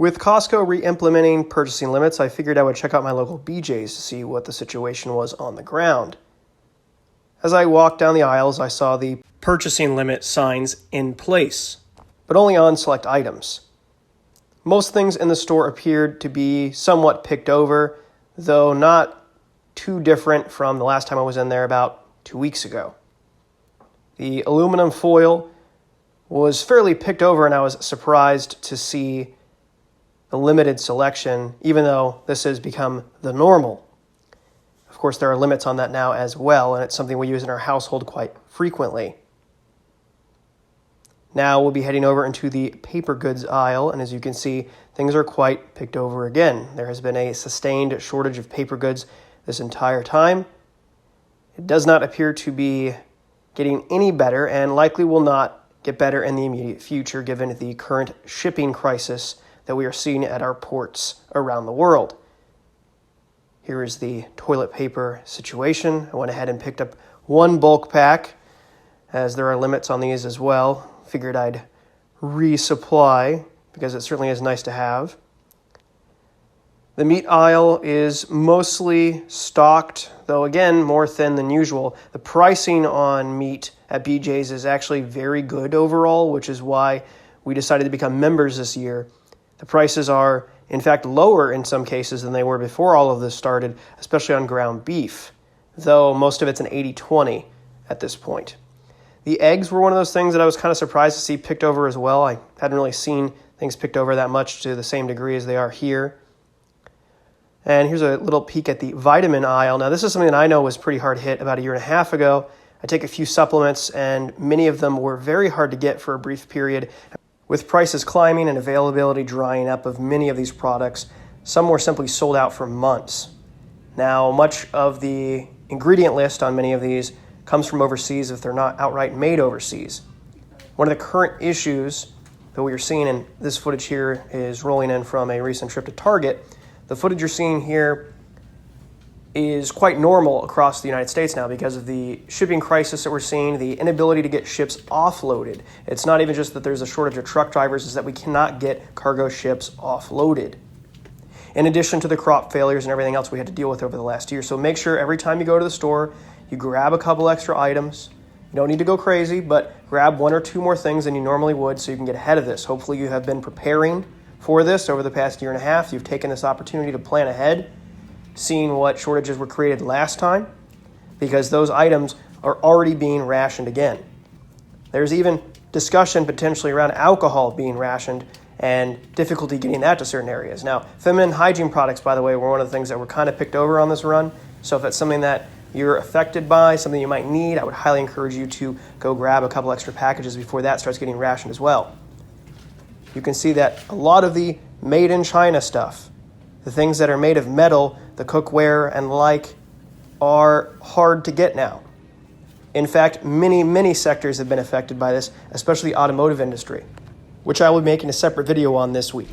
With Costco re-implementing purchasing limits, I figured I would check out my local BJ's to see what the situation was on the ground. As I walked down the aisles, I saw the purchasing limit signs in place, but only on select items. Most things in the store appeared to be somewhat picked over, though not too different from the last time I was in there about 2 weeks ago. The aluminum foil was fairly picked over, and I was surprised to see the limited selection, even though this has become the normal. Of course, there are limits on that now as well, and it's something we use in our household quite frequently. Now we'll be heading over into the paper goods aisle, and as you can see, things are quite picked over again. There has been a sustained shortage of paper goods this entire time. It does not appear to be getting any better, and likely will not get better in the immediate future given the current shipping crisis that we are seeing at our ports around the world. Here is the toilet paper situation. I went ahead and picked up one bulk pack, as there are limits on these as well. Figured I'd resupply because it certainly is nice to have. The meat aisle is mostly stocked, though again, more thin than usual. The pricing on meat at BJ's is actually very good overall, which is why we decided to become members this year. The prices are, in fact, lower in some cases than they were before all of this started, especially on ground beef, though most of it's an 80-20 at this point. The eggs were one of those things that I was kind of surprised to see picked over as well. I hadn't really seen things picked over that much to the same degree as they are here. And here's a little peek at the vitamin aisle. Now, this is something that I know was pretty hard hit about a year and a half ago. I take a few supplements, and many of them were very hard to get for a brief period. With prices climbing and availability drying up of many of these products, some were simply sold out for months. Now, much of the ingredient list on many of these comes from overseas if they're not outright made overseas. One of the current issues that we are seeing, and this footage here is rolling in from a recent trip to Target, the footage you're seeing here is quite normal across the United States now because of the shipping crisis that we're seeing, the inability to get ships offloaded. It's not even just that there's a shortage of truck drivers, it's that we cannot get cargo ships offloaded. In addition to the crop failures and everything else we had to deal with over the last year. So make sure every time you go to the store, you grab a couple extra items. You don't need to go crazy, but grab one or two more things than you normally would so you can get ahead of this. Hopefully you have been preparing for this over the past year and a half. You've taken this opportunity to plan ahead, seeing what shortages were created last time, because those items are already being rationed again. There's even discussion potentially around alcohol being rationed and difficulty getting that to certain areas. Now, feminine hygiene products, by the way, were one of the things that were kind of picked over on this run. So if it's something that you're affected by, something you might need, I would highly encourage you to go grab a couple extra packages before that starts getting rationed as well. You can see that a lot of the made in China stuff, the things that are made of metal, the cookware and the like, are hard to get now. In fact, many sectors have been affected by this, especially the automotive industry, which I will be making a separate video on this week.